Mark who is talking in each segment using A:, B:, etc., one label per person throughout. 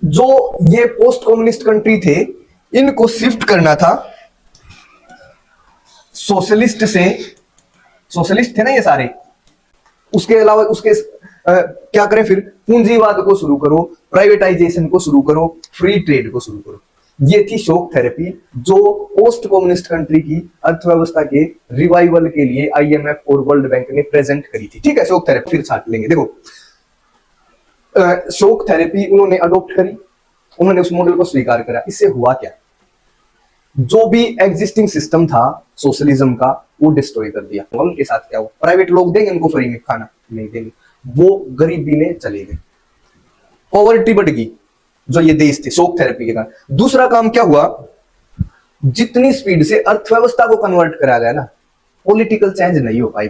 A: जो ये post communist country थे, इनको शिफ्ट करना था सोशलिस्ट से, सोशलिस्ट थे ना ये सारे, उसके अलावा उसके क्या करें फिर, पूंजीवाद को शुरू करो, प्राइवेटाइजेशन को शुरू करो, फ्री ट्रेड को शुरू करो। ये थी शॉक थेरेपी जो पोस्ट कम्युनिस्ट कंट्री की अर्थव्यवस्था के रिवाइवल के लिए आईएमएफ और वर्ल्ड बैंक ने प्रेजेंट करी थी। ठीक है, शॉक थेरेपी फिर छाट लेंगे। देखो, शॉक थेरेपी उन्होंने अडॉप्ट करी, उन्होंने उस मॉडल को स्वीकार करा। इससे हुआ क्या, जो भी एग्जिस्टिंग सिस्टम था सोशलिज्म का, वो डिस्ट्रॉय कर दिया। उनके साथ क्या हुआ, प्राइवेट लोग देंगे उनको फ्री में खाना, नहीं देंगे, वो गरीबी में चले गए, पॉवर्टी बढ़ गई, जो ये देश थे शॉक थेरेपी के कारण। दूसरा काम क्या हुआ, जितनी स्पीड से अर्थव्यवस्था को कन्वर्ट करा गया ना, पॉलिटिकल चेंज नहीं हो पाई।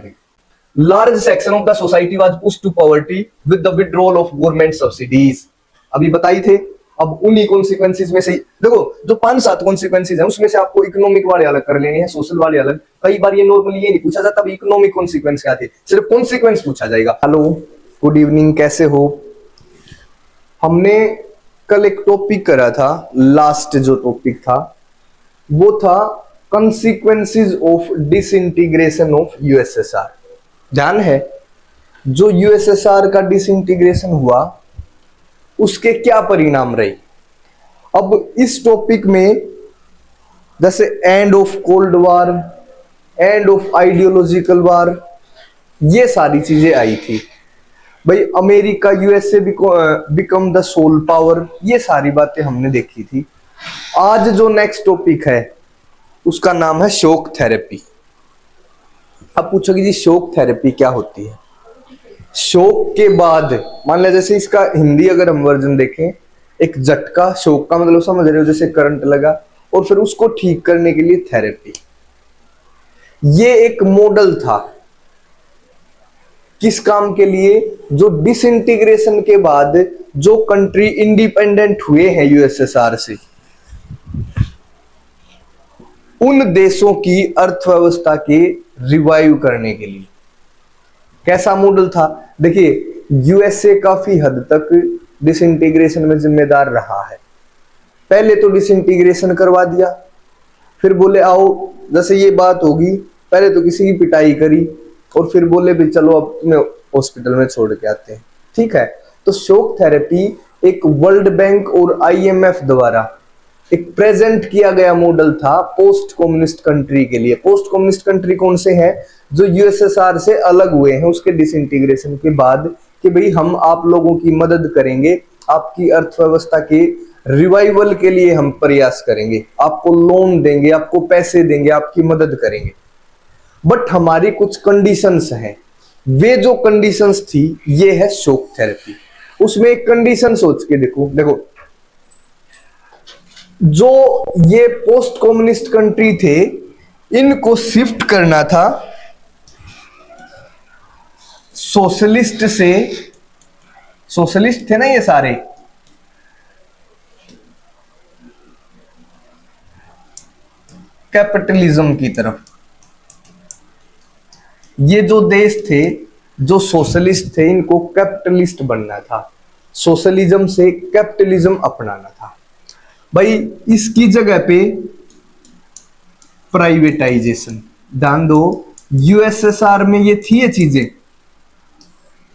A: Large section of the society was pushed to poverty with the withdrawal of government subsidies. अभी बताई थे। अब उन्हीं कॉन्सिक्वेंसेज में से देखो, जो 5-7 कॉन्सिक्वेंसेज है उसमें से आपको इकोनॉमिक वाले अलग कर लेने हैं, सोशल वाले अलग। कई बार ये नॉर्मली ये नहीं पूछा जाता इकोनॉमिक कॉन्सिक्वेंस क्या थे, सिर्फ कॉन्सिक्वेंस पूछा जाएगा। हेलो, गुड इवनिंग, कैसे हो। हमने कल एक टॉपिक करा था, लास्ट जो टॉपिक था वो था consequences of disintegration of USSR. ध्यान है, जो यूएसएसआर का डिसइंटीग्रेशन हुआ उसके क्या परिणाम रहे। अब इस टॉपिक में जैसे end of cold war, end of ideological war, ये सारी चीजें आई थी भाई। America USA become the sole power, ये सारी बातें हमने देखी थी। आज जो नेक्स्ट टॉपिक है उसका नाम है शॉक थेरेपी। अब पूछोगे जी शॉक थेरेपी क्या होती है। शॉक के बाद मान लिया, जैसे इसका हिंदी अगर हम वर्जन देखें, एक झटका, शॉक का मतलब समझ रहे हो, जैसे करंट लगा, और फिर उसको ठीक करने के लिए थेरेपी। ये एक मॉडल था किस काम के लिए, जो डिसइंटीग्रेशन के बाद जो कंट्री इंडिपेंडेंट हुए हैं यूएसएसआर से, उन देशों की अर्थव्यवस्था के रिवाइव करने के लिए। कैसा मॉडल था, देखिए यूएसए काफी हद तक डिसइंटीग्रेशन में जिम्मेदार रहा है। पहले तो डिसइंटीग्रेशन करवा दिया, फिर बोले आओ, जैसे ये बात होगी, पहले तो किसी की पिटाई करी और फिर बोले भी चलो अब तुम्हें हॉस्पिटल में छोड़ के आते हैं। ठीक है, तो शॉक थेरेपी एक वर्ल्ड बैंक और आईएमएफ द्वारा एक प्रेजेंट किया गया मॉडल था पोस्ट कम्युनिस्ट कंट्री के लिए। पोस्ट कम्युनिस्ट कंट्री कौन से हैं, जो यूएसएसआर से अलग हुए हैं उसके डिसइंटीग्रेशन के बाद, कि भाई हम आप लोगों की मदद करेंगे, आपकी अर्थव्यवस्था के रिवाइवल के लिए हम प्रयास करेंगे, आपको लोन देंगे, आपको पैसे देंगे, आपकी मदद करेंगे, बट हमारी कुछ कंडीशंस हैं। वे जो कंडीशंस थी, ये है शॉक थेरेपी। उसमें एक कंडीशन सोच के देखो, जो ये पोस्ट कम्युनिस्ट कंट्री थे, इनको शिफ्ट करना था सोशलिस्ट से, सोशलिस्ट थे ना ये सारे, कैपिटलिज्म की तरफ। ये जो देश थे जो सोशलिस्ट थे, इनको कैपिटलिस्ट बनना था, सोशलिज्म से कैपिटलिज्म अपनाना था। भाई इसकी जगह पे प्राइवेटाइजेशन, ध्यान दो, यूएसएसआर में ये थी ये चीजें,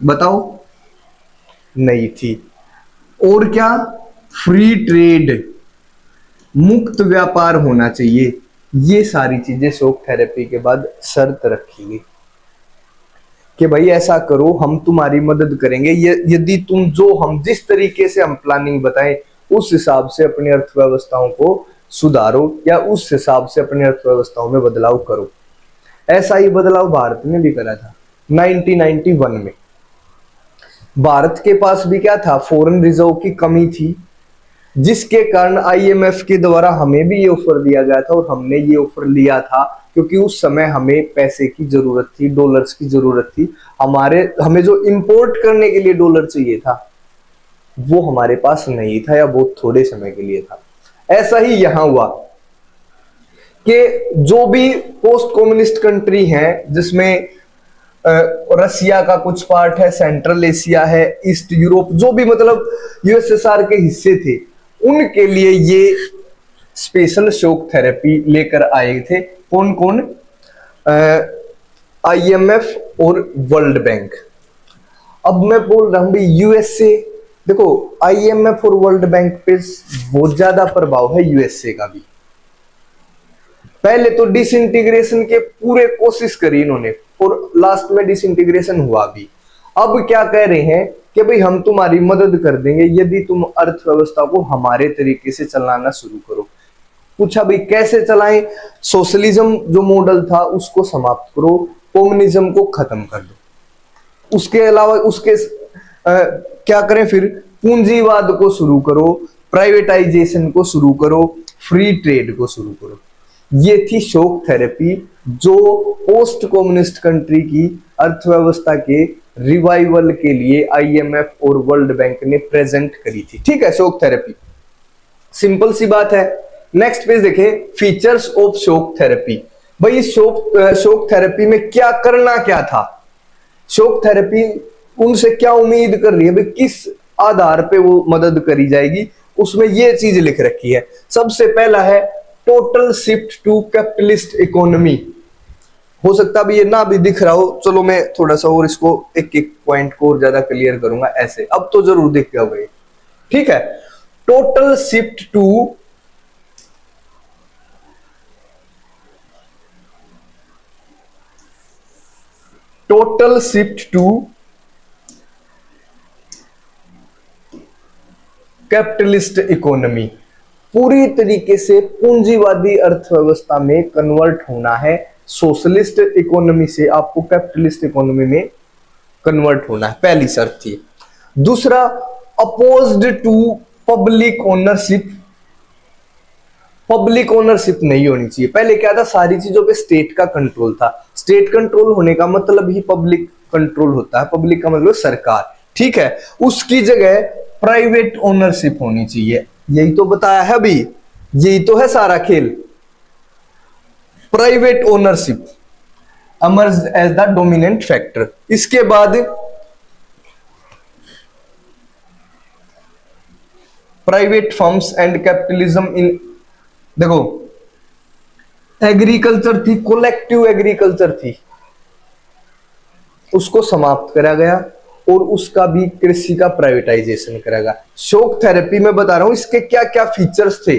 A: बताओ, नहीं थी। और क्या, फ्री ट्रेड, मुक्त व्यापार होना चाहिए, ये सारी चीजें शॉक थेरेपी के बाद शर्त रखी गई कि भाई ऐसा करो, हम तुम्हारी मदद करेंगे, यदि तुम जो हम जिस तरीके से हम प्लानिंग बताएं उस हिसाब से अपनी अर्थव्यवस्थाओं को सुधारो, या उस हिसाब से अपनी अर्थव्यवस्थाओं में बदलाव करो। ऐसा ही बदलाव भारत में भी करा था 1991 में। भारत के पास भी क्या था, फॉरेन रिजर्व की कमी थी, जिसके कारण आईएमएफ के द्वारा हमें भी ये ऑफर दिया गया था, और हमने ये ऑफर लिया था क्योंकि उस समय हमें पैसे की जरूरत थी, डॉलर्स की जरूरत थी। हमें जो इंपोर्ट करने के लिए डॉलर चाहिए था वो हमारे पास नहीं था, या बहुत थोड़े समय के लिए था। ऐसा ही यहां हुआ कि जो भी पोस्ट कम्युनिस्ट कंट्री हैं, जिसमें रसिया का कुछ पार्ट है, सेंट्रल एशिया है, ईस्ट यूरोप, जो भी मतलब यूएसएसआर के हिस्से थे, उनके लिए ये स्पेशल शॉक थेरेपी लेकर आए थे। कौन कौन? आईएमएफ और वर्ल्ड बैंक। अब मैं बोल रहा हूं भाई यूएसए, देखो आईएमएफ और वर्ल्ड बैंक पे बहुत ज्यादा प्रभाव है यूएसए का भी। पहले तो डिसइंटीग्रेशन के पूरे कोशिश करी इन्होंने और लास्ट में डिसइंटीग्रेशन हुआ भी। अब क्या कह रहे हैं कि भाई हम तुम्हारी मदद कर देंगे यदि तुम अर्थव्यवस्था को हमारे तरीके से चलाना शुरू करो। पूछा भाई कैसे चलाएं? सोशलिज्म जो मॉडल था उसको समाप्त करो, कम्युनिज्म को खत्म कर दो, उसके अलावा उसके क्या करें फिर? पूंजीवाद को शुरू करो, प्राइवेटाइजेशन को शुरू करो, फ्री ट्रेड को शुरू करो। ये थी शॉक थेरेपी जो पोस्ट कम्युनिस्ट कंट्री की अर्थव्यवस्था के रिवाइवल के लिए आईएमएफ और वर्ल्ड बैंक ने प्रेजेंट करी थी। ठीक है, शॉक थेरेपी सिंपल सी बात है। नेक्स्ट पेज देखें, फीचर्स ऑफ शॉक थेरेपी। भाई शॉक थेरेपी में क्या करना क्या था? शॉक थेरेपी उनसे क्या उम्मीद कर रही है भाई, किस आधार पे वो मदद करी जाएगी? उसमें ये चीज लिख रखी है। सबसे पहला है total shift to capitalist economy. हो सकता है ये ना भी दिख रहा हो, चलो मैं थोड़ा सा और इसको एक एक पॉइंट को और ज्यादा क्लियर करूंगा ऐसे। अब तो जरूर दिख गया भाई। ठीक है, total shift to capitalist economy, पूरी तरीके से पूंजीवादी अर्थव्यवस्था में कन्वर्ट होना है। सोशलिस्ट इकोनॉमी से आपको कैपिटलिस्ट इकोनॉमी में कन्वर्ट होना है, पहली शर्त थी। दूसरा, opposed to public ownership. Public ownership नहीं होनी चाहिए। पहले क्या था, सारी चीजों पे स्टेट का कंट्रोल था। स्टेट कंट्रोल होने का मतलब ही पब्लिक कंट्रोल होता है, पब्लिक का मतलब सरकार। ठीक है, उसकी जगह प्राइवेट ओनरशिप होनी चाहिए। यही तो बताया है अभी, यही तो है सारा खेल। Private ownership emerged as the dominant factor. इसके बाद private firms and capitalism in, देखो एग्रीकल्चर थी, कोलेक्टिव एग्रीकल्चर थी, उसको समाप्त करा गया और उसका भी कृषि का प्राइवेटाइजेशन करा गया। शॉक थेरेपी में बता रहा हूं इसके क्या क्या फीचर्स थे।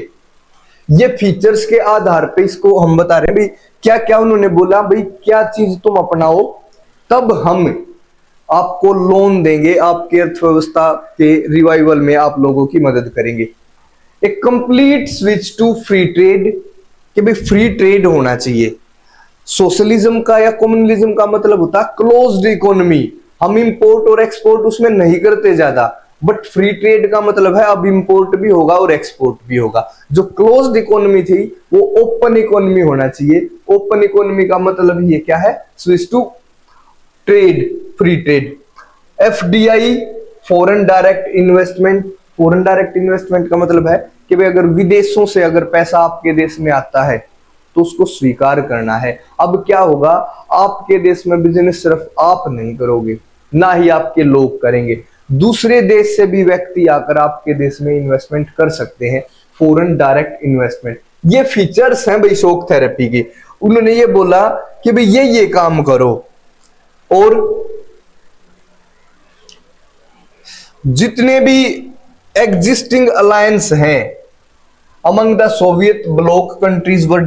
A: ये फीचर्स के आधार पे इसको हम बता रहे हैं भाई क्या क्या उन्होंने बोला, भाई क्या चीज तुम अपनाओ तब हम आपको लोन देंगे, आपकी अर्थव्यवस्था के रिवाइवल में आप लोगों की मदद करेंगे। एक complete switch to free trade, कि भाई फ्री ट्रेड होना चाहिए। सोशलिज्म का या कम्युनलिज्म का मतलब होता है क्लोज्ड इकोनॉमी, हम इंपोर्ट और एक्सपोर्ट उसमें नहीं करते ज्यादा, बट फ्री ट्रेड का मतलब है अब इंपोर्ट भी होगा और एक्सपोर्ट भी होगा। जो क्लोज्ड इकोनॉमी थी वो ओपन इकोनॉमी होना चाहिए। ओपन इकोनॉमी का मतलब ये क्या है, switch to trade, free trade. FDI, foreign direct investment. Foreign direct investment का मतलब है कि भाई अगर विदेशों से अगर पैसा आपके देश में आता है तो उसको स्वीकार करना है। अब क्या होगा, आपके देश में बिजनेस सिर्फ आप नहीं करोगे, ना ही आपके लोग करेंगे, दूसरे देश से भी व्यक्ति आकर आपके देश में इन्वेस्टमेंट कर सकते हैं। फॉरेन डायरेक्ट इन्वेस्टमेंट, ये फीचर्स हैं भाई शॉक थेरेपी के। उन्होंने ये बोला कि भाई ये काम करो, और जितने भी एग्जिस्टिंग अलायंस हैं among the Soviet block countries were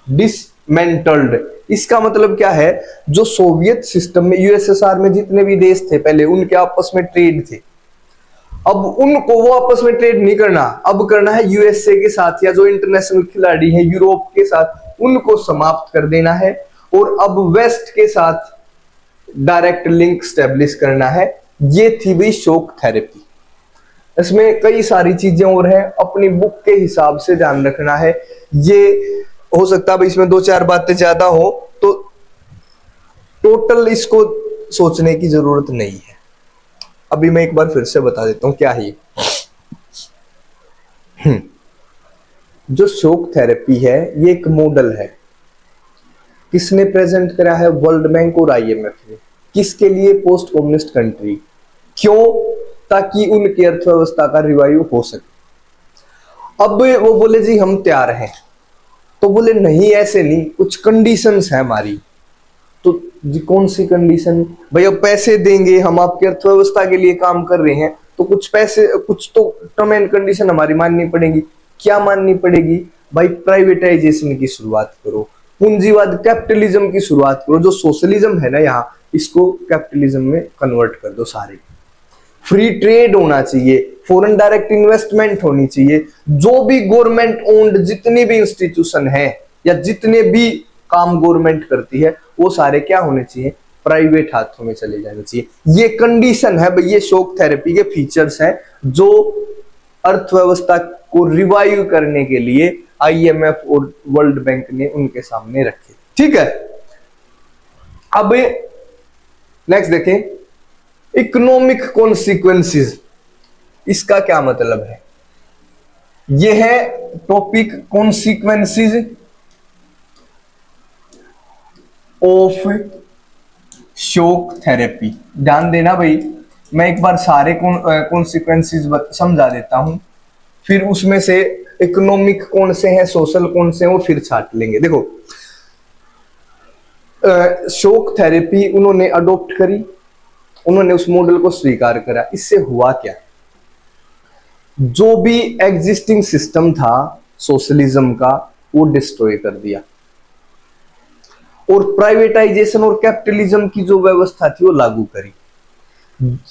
A: dismantled. इसका मतलब क्या है, जो सोवियत सिस्टम में यूएसएसआर में जितने भी देश थे पहले उनके आपस में ट्रेड थे, अब उनको वो आपस में ट्रेड नहीं करना, अब करना है यूएसए के साथ या जो इंटरनेशनल खिलाड़ी है यूरोप के साथ, उनको समाप्त कर देना है और अब वेस्ट के साथ डायरेक्ट लिंक स्टेब्लिश करना है। ये थी भी शॉक थेरेपी। इसमें कई सारी चीजें और हैं, अपनी बुक के हिसाब से ध्यान रखना है। ये हो सकता है इसमें दो चार बातें ज्यादा हो तो टोटल इसको सोचने की जरूरत नहीं है। अभी मैं एक बार फिर से बता देता हूं क्या है। जो शॉक थेरेपी है ये एक मॉडल है। किसने प्रेजेंट करा है? वर्ल्ड बैंक और आईएमएफ ने। किसके लिए? Post communist country. क्यों? ताकि उनकी अर्थव्यवस्था का रिवाइव हो सके। अब वो बोले जी हम तैयार हैं, तो बोले नहीं ऐसे नहीं, कुछ कंडीशंस है हमारी। तो जी कौन सी कंडीशन? भाई अब पैसे देंगे, हम आपकी अर्थव्यवस्था के लिए काम कर रहे हैं, तो कुछ पैसे, कुछ तो टर्म एंड कंडीशन हमारी माननी पड़ेगी। क्या माननी पड़ेगी? भाई प्राइवेटाइजेशन की शुरुआत करो, पूंजीवाद कैपिटलिज्म की शुरुआत करो। जो सोशलिज्म है ना यहाँ, इसको कैपिटलिज्म में कन्वर्ट कर दो सारे। फ्री ट्रेड होना चाहिए, फॉरेन डायरेक्ट इन्वेस्टमेंट होनी चाहिए। जो भी गवर्नमेंट ओन्ड जितनी भी इंस्टीट्यूशन है या जितने भी काम गवर्नमेंट करती है, वो सारे क्या होने चाहिए? प्राइवेट हाथों में चले जाने चाहिए। ये कंडीशन है भाई, ये शॉक थेरेपी के फीचर्स हैं जो अर्थव्यवस्था को रिवाइव करने के लिए आईएमएफ और वर्ल्ड बैंक ने उनके सामने रखे। ठीक है, अब नेक्स्ट देखें, इकोनॉमिक कॉन्सिक्वेंसेस। इसका क्या मतलब है? यह है topic consequences of shock therapy. ध्यान देना भाई, मैं एक बार सारे कॉन्सिक्वेंसेस समझा देता हूं, फिर उसमें से इकोनॉमिक कौन से हैं, सोशल कौन से हैं, वो फिर छाट लेंगे। देखो, शॉक थेरेपी उन्होंने अडॉप्ट करी, उन्होंने उस मॉडल को स्वीकार करा। इससे हुआ क्या? जो भी एग्जिस्टिंग सिस्टम था सोशलिज्म का, वो डिस्ट्रॉय कर दिया, और प्राइवेटाइजेशन और कैपिटलिज्म की जो व्यवस्था थी वो लागू करी।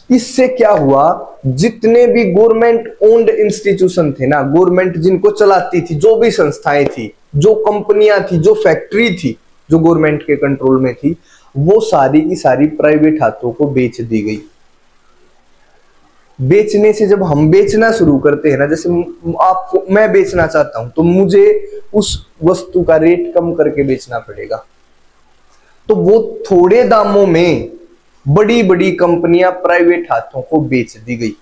A: इससे क्या हुआ? जितने भी गवर्नमेंट ओन्ड इंस्टीट्यूशन थे ना, गवर्नमेंट जिनको चलाती थी, जो भी संस्थाएं थी, जो कंपनियां थी, जो फैक्ट्री थी, जो गवर्नमेंट के कंट्रोल में थी, वो सारी की सारी प्राइवेट हाथों को बेच दी गई। बेचने से जब हम बेचना शुरू करते हैं ना, जैसे आपको, मैं बेचना चाहता हूं, तो मुझे उस वस्तु का रेट कम करके बेचना पड़ेगा। तो वो थोड़े दामों में बड़ी बड़ी कंपनियां प्राइवेट हाथों को बेच दी गई।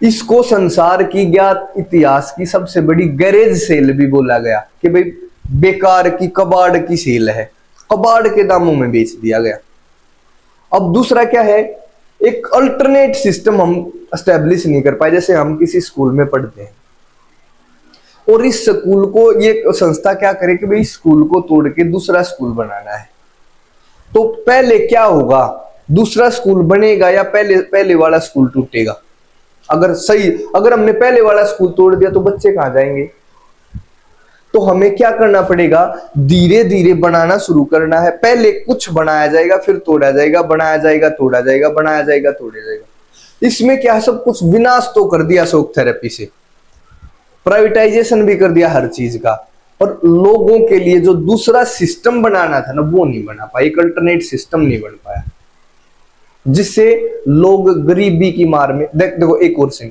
A: इसको संसार की ज्ञात इतिहास की सबसे बड़ी गैरेज सेल भी बोला गया कि भाई बेकार की कबाड़ की सेल है, कबाड़ के दामों में बेच दिया गया। अब दूसरा क्या है? एक अल्टरनेट सिस्टम हम एस्टेब्लिश नहीं कर पाए। जैसे हम किसी स्कूल में पढ़ते हैं और इस स्कूल को, ये संस्था क्या करे कि भाई स्कूल को तोड़ के दूसरा स्कूल बनाना है, तो पहले क्या होगा? दूसरा स्कूल बनेगा या पहले वाला स्कूल टूटेगा? अगर हमने पहले वाला स्कूल तोड़ दिया तो बच्चे कहां जाएंगे? तो हमें क्या करना पड़ेगा? धीरे धीरे बनाना शुरू करना है। पहले कुछ बनाया जाएगा, फिर तोड़ा जाएगा, बनाया जाएगा, तोड़ा जाएगा, बनाया जाएगा, तोड़ा जाएगा। इसमें क्या है? सब कुछ विनाश तो कर दिया शॉक थेरेपी से, प्राइवेटाइजेशन भी कर दिया हर चीज का, और लोगों के लिए जो दूसरा सिस्टम बनाना था ना, वो नहीं बना पाया। एक अल्टरनेट सिस्टम नहीं बन पाया, जिससे लोग गरीबी की मार में। देखो एक और सिंह,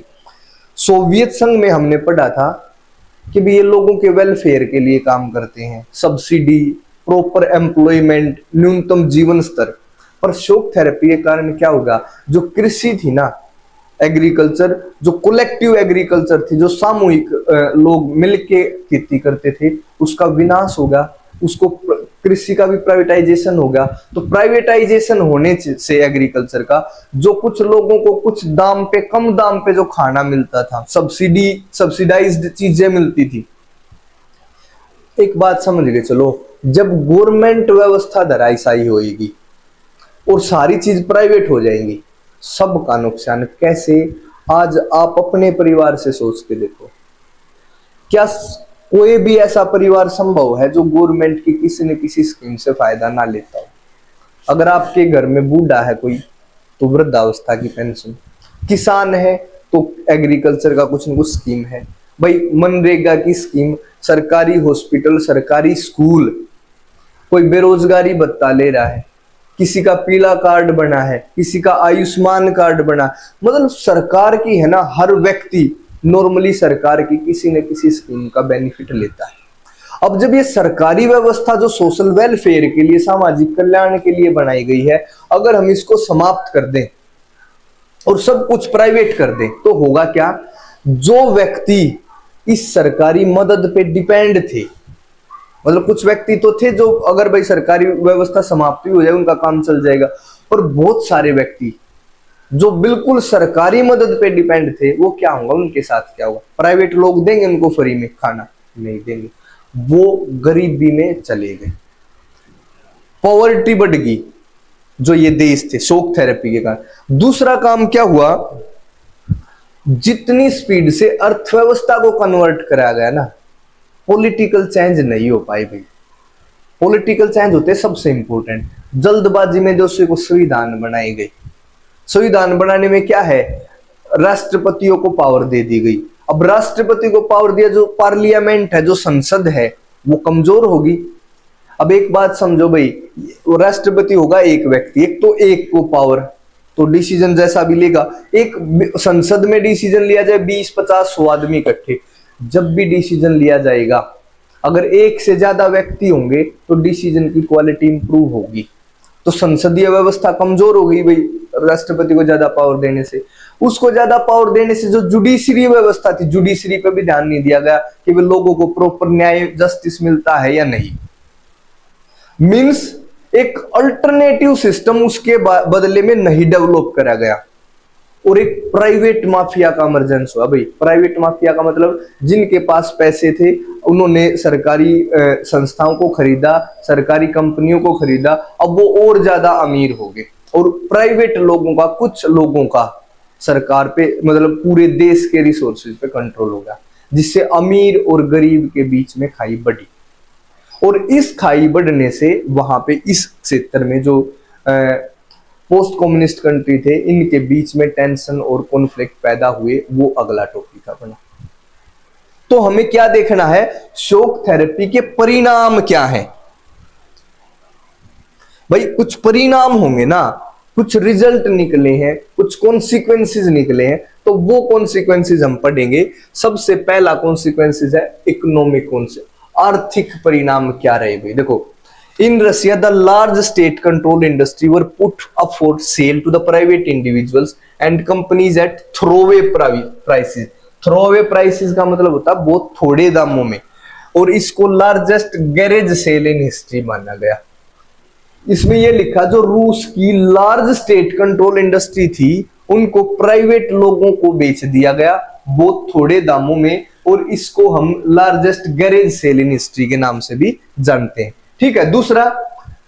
A: सोवियत संघ में हमने पढ़ा था कि भी ये लोगों के वेलफेयर के लिए काम करते हैं, सब्सिडी, प्रॉपर एम्प्लॉयमेंट, न्यूनतम जीवन स्तर। पर शॉक थेरेपी के कारण क्या होगा? जो कृषि थी ना, एग्रीकल्चर, जो कलेक्टिव एग्रीकल्चर थी, जो सामूहिक लोग मिलके खेती करते थे, उसका विनाश होगा। उसको कृषि का भी प्राइवेटाइजेशन होगा। तो प्राइवेटाइजेशन होने से एग्रीकल्चर का, जो कुछ लोगों को कुछ दाम पे, कम दाम पे जो खाना मिलता था, सब्सिडाइज्ड चीजें मिलती थी। एक बात समझ गए चलो, जब गवर्नमेंट व्यवस्था धराशायी होगी और सारी चीज प्राइवेट हो जाएंगी, सबका नुकसान। कैसे? आज आप अपने परिवार से सोच के देखो, क्या कोई भी ऐसा परिवार संभव है जो गवर्नमेंट की किसी न किसी स्कीम से फायदा ना लेता हो? अगर आपके घर में बूढ़ा है कोई, तो वृद्धावस्था की पेंशन, किसान है तो एग्रीकल्चर का कुछ न कुछ स्कीम है, भाई मनरेगा की स्कीम, सरकारी हॉस्पिटल, सरकारी स्कूल, कोई बेरोजगारी भत्ता ले रहा है, किसी का पीला कार्ड बना है, किसी का आयुष्मान कार्ड बना। मतलब सरकार की है ना, हर व्यक्ति नॉर्मली सरकार की किसी न किसी स्कीम का बेनिफिट लेता है। अब जब ये सरकारी व्यवस्था जो सोशल वेलफेयर के लिए, सामाजिक कल्याण के लिए बनाई गई है, अगर हम इसको समाप्त कर दें और सब कुछ प्राइवेट कर दें, तो होगा क्या? जो व्यक्ति इस सरकारी मदद पे डिपेंड थे, मतलब कुछ व्यक्ति तो थे जो अगर भाई सरकारी व्यवस्था समाप्ति हो जाए उनका काम चल जाएगा, और बहुत सारे व्यक्ति जो बिल्कुल सरकारी मदद पे डिपेंड थे, वो क्या होगा, उनके साथ क्या होगा? प्राइवेट लोग देंगे उनको फ्री में खाना? नहीं देंगे, वो गरीबी में चले गए, पॉवर्टी बढ़ गई जो ये देश थे शॉक थेरेपी के कारण। दूसरा काम क्या हुआ, जितनी स्पीड से अर्थव्यवस्था को कन्वर्ट करा गया ना, पॉलिटिकल चेंज नहीं हो पाई भाई। पॉलिटिकल चेंज होते सबसे इंपॉर्टेंट, जल्दबाजी में जो को संविधान बनाई गई, संविधान बनाने में क्या है, राष्ट्रपतियों को पावर दे दी गई। अब राष्ट्रपति को पावर दिया, जो पार्लियामेंट है, जो संसद है, वो कमजोर होगी। अब एक बात समझो भाई, वो राष्ट्रपति होगा एक व्यक्ति, एक तो एक को पावर, तो डिसीजन जैसा भी लेगा। एक संसद में डिसीजन लिया जाए 20-50-100 आदमी इकट्ठे, जब भी डिसीजन लिया जाएगा अगर एक से ज्यादा व्यक्ति होंगे तो डिसीजन की क्वालिटी इंप्रूव होगी। तो संसदीय व्यवस्था कमजोर हो गई भाई राष्ट्रपति को ज्यादा पावर देने से। उसको ज्यादा पावर देने से जो जुडिशरी व्यवस्था थी, जुडिशरी पे भी ध्यान नहीं दिया गया कि वे लोगों को प्रॉपर न्याय जस्टिस मिलता है या नहीं। मींस एक अल्टरनेटिव सिस्टम उसके बदले में नहीं डेवलप करा गया, और एक प्राइवेट माफिया का इमरजेंस हुआ भाई। प्राइवेट माफिया का मतलब जिनके पास पैसे थे उन्होंने सरकारी संस्थाओं को खरीदा, सरकारी कंपनियों को खरीदा, अब वो और ज्यादा अमीर हो गए, और प्राइवेट लोगों का, कुछ लोगों का सरकार पे, मतलब पूरे देश के रिसोर्सेज पे कंट्रोल हो गया, जिससे अमीर और गरीब के बीच में खाई बढ़ी। और इस खाई बढ़ने से वहां पे इस क्षेत्र में जो पोस्ट कम्युनिस्ट कंट्री थे, इनके बीच में टेंशन और कॉन्फ्लिक्ट पैदा हुए, वो अगला टॉपिक था बना। तो हमें क्या देखना है, शॉक थेरेपी के परिणाम क्या है भाई। कुछ परिणाम होंगे ना, कुछ रिजल्ट निकले हैं, कुछ कॉन्सिक्वेंसेस निकले हैं, तो वो कॉन्सिक्वेंसेस हम पढ़ेंगे। सबसे पहला कॉन्सिक्वेंसेस है इकोनॉमिक कॉन्सिक्वेंस, आर्थिक परिणाम क्या रहे भाई। देखो, in Russia the large state controlled industry were put up for sale to the private individuals and companies at throwaway prices। throwaway prices का मतलब होता है बहुत थोड़े दामों में, और इसको largest garage sale in history माना गया। इसमें यह लिखा, जो रूस की लार्ज स्टेट कंट्रोल इंडस्ट्री थी उनको प्राइवेट लोगों को बेच दिया गया बहुत थोड़े दामों में, और इसको हम largest garage sale in history के नाम से भी जानते हैं। ठीक है। दूसरा,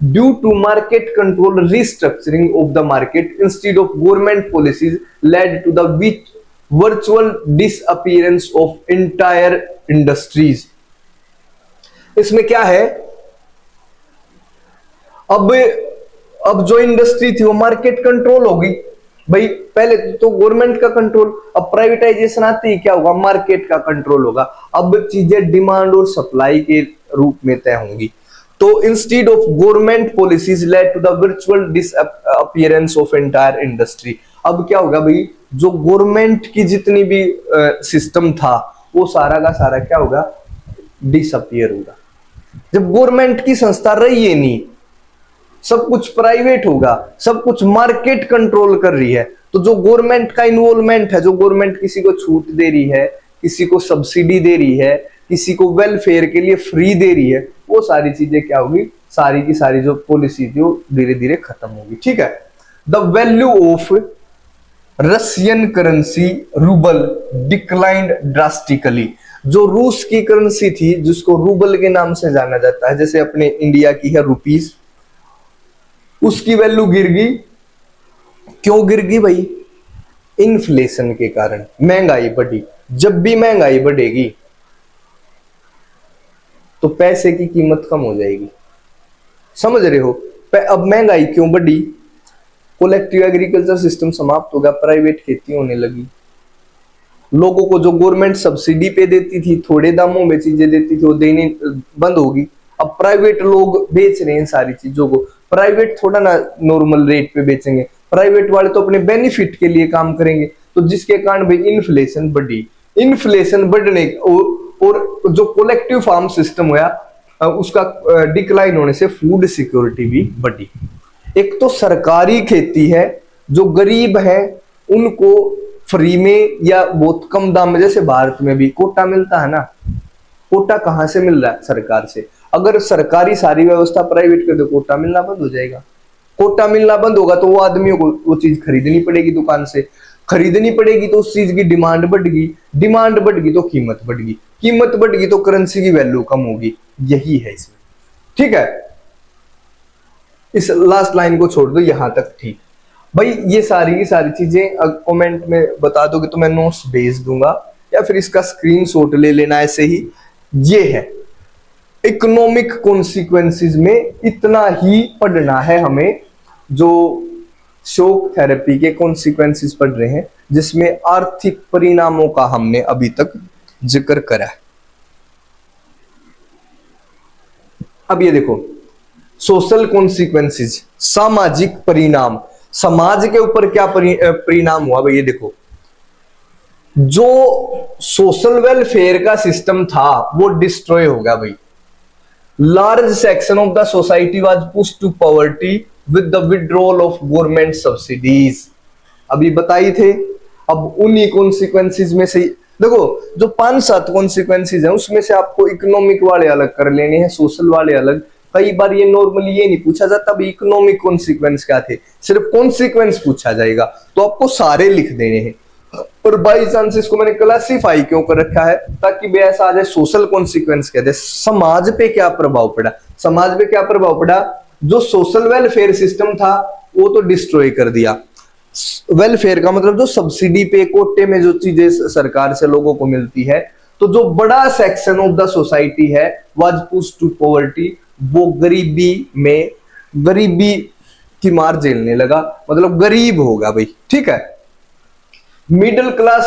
A: due to market control restructuring of the market instead of government policies led to the virtual disappearance of entire industries. इसमें क्या है, अब जो इंडस्ट्री थी वो मार्केट कंट्रोल होगी भाई। पहले तो गवर्नमेंट का कंट्रोल, अब प्राइवेटाइजेशन आती है, क्या होगा, मार्केट का कंट्रोल होगा। अब चीजें डिमांड और सप्लाई के रूप में तय होंगी। तो instead of government policies led to the virtual disappearance of entire industry. अब क्या होगा भाई, जो गवर्नमेंट की जितनी भी सिस्टम था वो सारा का सारा क्या होगा, डिसअपीयर होगा। जब गवर्नमेंट की संस्था रही है नहीं, सब कुछ प्राइवेट होगा, सब कुछ मार्केट कंट्रोल कर रही है, तो जो गवर्नमेंट का इन्वॉल्वमेंट है, जो गवर्नमेंट किसी को छूट दे रही है, किसी को सब्सिडी दे रही है, किसी को वेलफेयर के लिए फ्री दे रही है, वो सारी चीजें क्या होगी, सारी की सारी जो पॉलिसी थी वो धीरे धीरे खत्म होगी। ठीक है। The value of Russian currency rouble declined drastically. जो रूस की करेंसी थी जिसको रूबल के नाम से जाना जाता है, जैसे अपने इंडिया की है रुपीस, उसकी वैल्यू गिर गई। क्यों गिर गई भाई, इन्फ्लेशन के कारण, महंगाई बढ़ी। जब भी महंगाई बढ़ेगी तो पैसे की कीमत कम हो जाएगी, समझ रहे हो। अब महंगाई क्यों बढ़ी, कलेक्टिव एग्रीकल्चर सिस्टम समाप्त हो गया, प्राइवेट खेती होने लगी। लोगों को जो गवर्नमेंट सब्सिडी पे देती थी, थोड़े दामों में चीजें देती थी, वो देनी बंद होगी। अब प्राइवेट लोग बेच रहे हैं सारी चीजों को। प्राइवेट थोड़ा ना नॉर्मल रेट पे बेचेंगे, प्राइवेट वाले तो अपने बेनिफिट के लिए काम करेंगे, तो जिसके कारण भाई इन्फ्लेशन बढ़ी। इन्फ्लेशन बढ़ने और जो कलेक्टिव फार्म सिस्टम हुआ उसका डिक्लाइन होने से फूड सिक्योरिटी भी बढ़ी। एक तो सरकारी खेती है, जो गरीब है उनको फ्री में या बहुत कम दाम में, जैसे भारत में भी कोटा मिलता है ना, कोटा कहां से मिल रहा है, सरकार से। अगर सरकारी सारी व्यवस्था प्राइवेट कर दे, कोटा मिलना बंद हो जाएगा। कोटा मिलना बंद होगा तो वो आदमियों को वो चीज खरीदनी पड़ेगी दुकान से, खरीदनी पड़ेगी तो उस चीज की डिमांड बढ़ेगी, डिमांड बढ़ेगी तो कीमत बढ़ेगी, कीमत बढ़ेगी तो करेंसी की वैल्यू कम होगी। यही है इसमें, ठीक है। इस लास्ट लाइन को छोड़ दो, यहां तक ठीक भाई। ये सारी की सारी चीजें कमेंट में बता दोगे तो मैं नोट्स भेज दूंगा, या फिर इसका स्क्रीनशॉट ले लेना ऐसे ही। ये है इकोनॉमिक कॉन्सिक्वेंसेस में इतना ही पढ़ना है हमें, जो शॉक थेरेपी के कॉन्सिक्वेंसेस पढ़ रहे हैं, जिसमें आर्थिक परिणामों का हमने अभी तक जिक्र करा है। अब ये देखो सोशल कॉन्सिक्वेंसेस, सामाजिक परिणाम, समाज के ऊपर क्या परिणाम हुआ भाई। ये देखो जो सोशल वेलफेयर का सिस्टम था वो डिस्ट्रॉय हो गया भाई। Large section of the society was pushed to poverty with the withdrawal of government subsidies, अभी बताई थे। अब उन्हीं कॉन्सिक्वेंसेस में से देखो जो 5-7 कॉन्सिक्वेंसेस हैं उसमें से आपको इकोनॉमिक वाले अलग कर लेने हैं, सोशल वाले अलग। कई बार ये नॉर्मली ये नहीं पूछा जाता भी इकोनॉमिक कॉन्सिक्वेंस क्या थे, सिर्फ कॉन्सिक्वेंस पूछा जाएगा तो आपको सारे लिख देने हैं। और बाई चांस इसको मैंने क्लासिफाई क्यों कर रखा है, ताकि भी ऐसा आ जाए सोशल कॉन्सिक्वेंस कहते हैं, समाज पे क्या प्रभाव पड़ा। समाज पे क्या प्रभाव पड़ा, जो सोशल वेलफेयर सिस्टम था वो तो डिस्ट्रॉय कर दिया। वेलफेयर का मतलब जो सब्सिडी पे कोटे में जो चीजें सरकार से लोगों को मिलती है, तो जो बड़ा सेक्शन ऑफ द सोसाइटी है वाज पुश्ड टू पॉवर्टी, वो गरीबी की मार झेलने लगा, मतलब गरीब होगा भाई, ठीक है। Middle class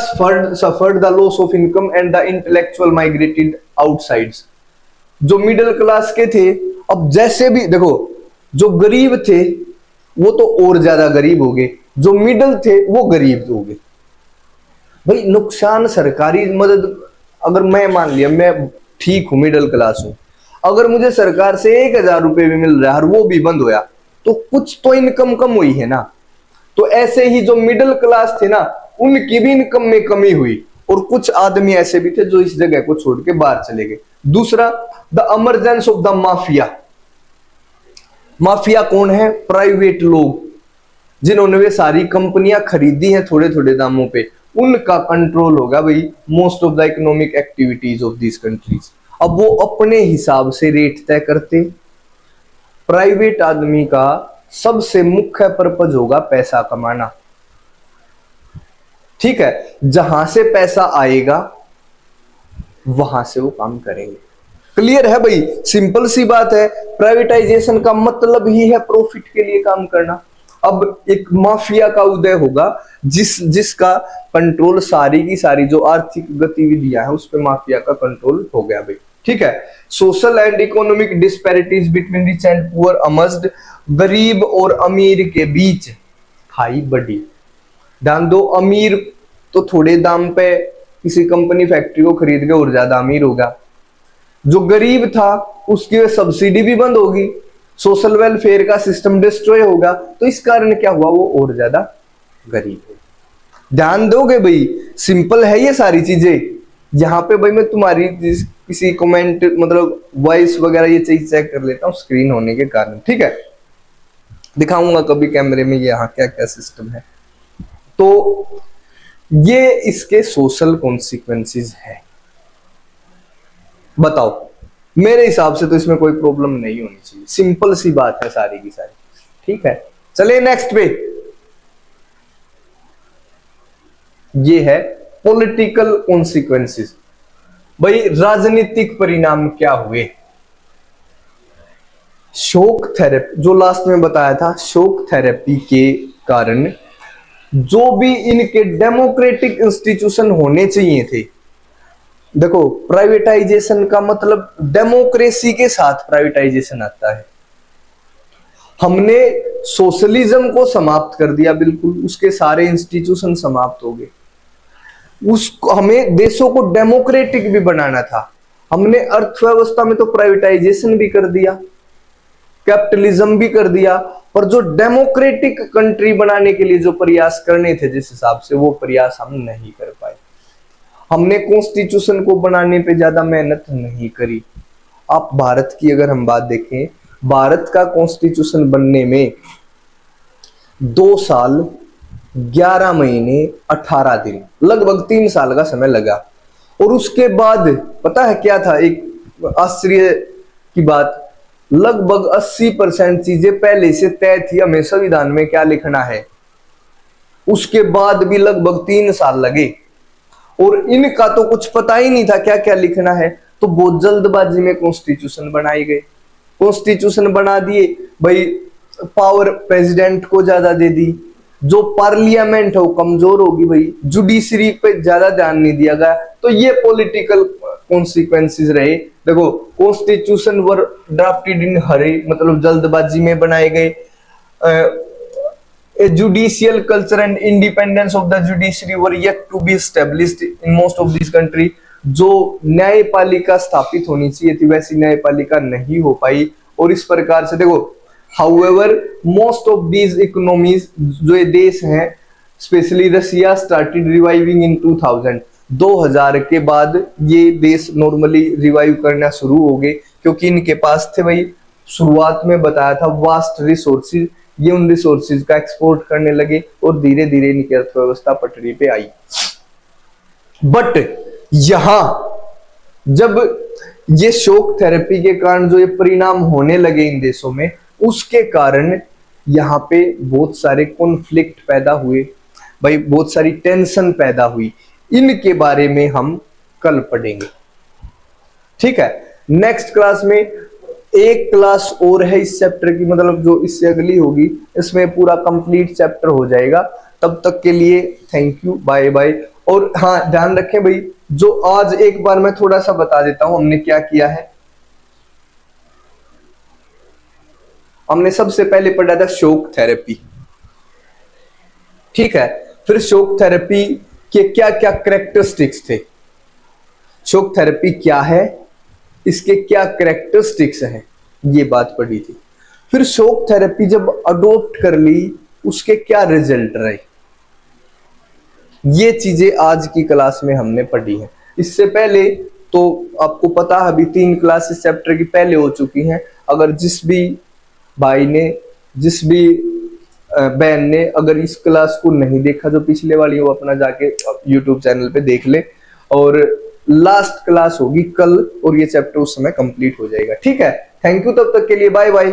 A: suffered the loss of income and the intellectual migrated outsides, जो मिडिल क्लास के थे, अब जैसे भी देखो जो गरीब थे वो तो और ज्यादा गरीब हो गए, जो मिडिल थे वो गरीब हो गए भाई। नुकसान सरकारी मदद, अगर मैं मान लिया मैं ठीक हूं, मिडिल क्लास हूं, अगर मुझे सरकार से 1000 रुपए भी मिल रहा है और वो भी बंद होया तो कुछ तो इनकम कम हुई है ना। तो ऐसे ही जो मिडिल क्लास थे ना उनकी भी इनकम में कमी हुई, और कुछ आदमी ऐसे भी थे जो इस जगह को छोड़ के बाहर चले गए। दूसरा, the emergence of the mafia. Mafia कौन है, प्राइवेट लोग जिन्होंने वे सारी कंपनियां खरीदी हैं थोड़े थोड़े दामों पे, उनका कंट्रोल होगा भाई most of the economic activities of this countries. अब वो अपने हिसाब से रेट तय करते। प्राइवेट आदमी का सबसे मुख्य पर्पज होगा पैसा कमाना, ठीक है। जहां से पैसा आएगा वहां से वो काम करेंगे। क्लियर है भाई, सिंपल सी बात है। प्राइवेटाइजेशन का मतलब ही है प्रॉफिट के लिए काम करना। अब एक माफिया का उदय होगा जिसका कंट्रोल सारी की सारी जो आर्थिक गतिविधियां है उस पर माफिया का कंट्रोल हो गया भाई, ठीक है। Social and economic disparities between rich and poor amongst, गरीब और अमीर के बीच खाई बढ़ी। ध्यान दो, अमीर तो थोड़े दाम पे किसी कंपनी फैक्ट्री को खरीद के और ज्यादा अमीर होगा, जो गरीब था उसकी सब्सिडी भी बंद होगी, सोशल वेलफेयर का सिस्टम डिस्ट्रॉय होगा, तो इस कारण क्या हुआ, वो और ज्यादा गरीब हो। ध्यान दोगे भाई, सिंपल है ये सारी चीजें। यहाँ पे भाई मैं तुम्हारी किसी कमेंट मतलब वॉइस वगैरह ये चीज चेक कर लेता हूँ स्क्रीन होने के कारण, ठीक है। दिखाऊंगा कभी कैमरे में यहाँ क्या क्या सिस्टम है। तो ये इसके सोशल कॉन्सिक्वेंसेस है। बताओ, मेरे हिसाब से तो इसमें कोई प्रॉब्लम नहीं होनी चाहिए, सिंपल सी बात है सारी की सारी, ठीक है। चलिए नेक्स्ट पे, ये है पॉलिटिकल कॉन्सिक्वेंसेस। भाई राजनीतिक परिणाम क्या हुए। शॉक थेरेपी, जो लास्ट में बताया था, शॉक थेरेपी के कारण जो भी इनके डेमोक्रेटिक इंस्टीट्यूशन होने चाहिए थे, देखो प्राइवेटाइजेशन का मतलब डेमोक्रेसी के साथ प्राइवेटाइजेशन आता है। हमने सोशलिज्म को समाप्त कर दिया, बिल्कुल उसके सारे इंस्टीट्यूशन समाप्त हो गए। उसको हमें देशों को डेमोक्रेटिक भी बनाना था, हमने अर्थव्यवस्था में तो प्राइवेटाइजेशन भी कर दिया, कैपिटलिज्म भी कर दिया, पर जो डेमोक्रेटिक कंट्री बनाने के लिए जो प्रयास करने थे जिस हिसाब से, वो प्रयास हम नहीं कर पाए। हमने कॉन्स्टिट्यूशन को बनाने पे ज्यादा मेहनत नहीं करी, आप भारत की अगर हम बात देखें, भारत का कॉन्स्टिट्यूशन बनने में 2 साल 11 महीने 18 दिन, लगभग 3 साल का समय लगा। और उसके बाद पता है क्या था, एक आश्चर्य की बात, लगभग 80% चीजें पहले से तय थी हमें संविधान में क्या लिखना है। उसके बाद भी लगभग 3 साल लगे और इनका तो कुछ पता ही नहीं था क्या क्या लिखना है। तो बहुत जल्दबाजी में कॉन्स्टिट्यूशन बनाए गए, कॉन्स्टिट्यूशन बना दिए भाई, पावर प्रेसिडेंट को ज्यादा दे दी, जो पार्लियामेंट है वो कमजोर होगी भाई, जुडिशरी पे ज्यादा ध्यान नहीं दिया गया। तो ये पॉलिटिकल कॉन्सिक्वेंसेस रहे। देखो, कॉन्स्टिट्यूशन वर ड्राफ्टेड इन हरी, मतलब जल्दबाजी में बनाए गए। A judicial culture and independence of the judiciary were yet to be established in most of these country। जो न्यायपालिका स्थापित होनी चाहिए थी वैसी न्यायपालिका नहीं हो पाई। और इस प्रकार से देखो, however most of these economies, जो ये देश हैं specially Russia, started reviving in 2000। 2000 के बाद ये देश नॉर्मली रिवाइव करना शुरू हो गए, क्योंकि इनके पास थे भाई, शुरुआत में बताया था, वास्ट रिसोर्सेज। ये उन रिसोर्सेज का एक्सपोर्ट करने लगे और धीरे धीरे इनकी अर्थव्यवस्था पटरी पे आई। बट यहां जब ये शॉक थेरेपी के कारण जो ये परिणाम होने लगे इन देशों में, उसके कारण यहाँ पे बहुत सारे कॉन्फ्लिक्ट पैदा हुए भाई, बहुत सारी टेंशन पैदा हुई। इनके बारे में हम कल पढ़ेंगे, ठीक है। नेक्स्ट क्लास में एक क्लास और है इस चैप्टर की, मतलब जो इससे अगली होगी, इसमें पूरा कंप्लीट चैप्टर हो जाएगा। तब तक के लिए थैंक यू, बाय बाय। और हाँ, ध्यान रखें भाई, जो आज एक बार मैं थोड़ा सा बता देता हूं हमने क्या किया है। हमने सबसे पहले पढ़ा था शॉक थेरेपी, ठीक है। फिर शॉक थेरेपी के क्या क्या कैरेक्टरिस्टिक्स थे, शॉक थेरेपी क्या है, इसके क्या कैरेक्टरिस्टिक्स हैं, ये बात पढ़ी थी। फिर शॉक थेरेपी जब अडॉप्ट कर ली, उसके क्या रिजल्ट रहे, ये चीजें आज की क्लास में हमने पढ़ी है। इससे पहले तो आपको पता है, अभी 3 क्लास इस चैप्टर की पहले हो चुकी हैं। अगर जिस भी भाई ने, जिस भी बहन ने अगर इस क्लास को नहीं देखा, जो पिछले वाली, वो अपना जाके यूट्यूब चैनल पे देख ले। और लास्ट क्लास होगी कल और ये चैप्टर उस समय कंप्लीट हो जाएगा, ठीक है। थैंक यू, तब तक के लिए बाय बाय।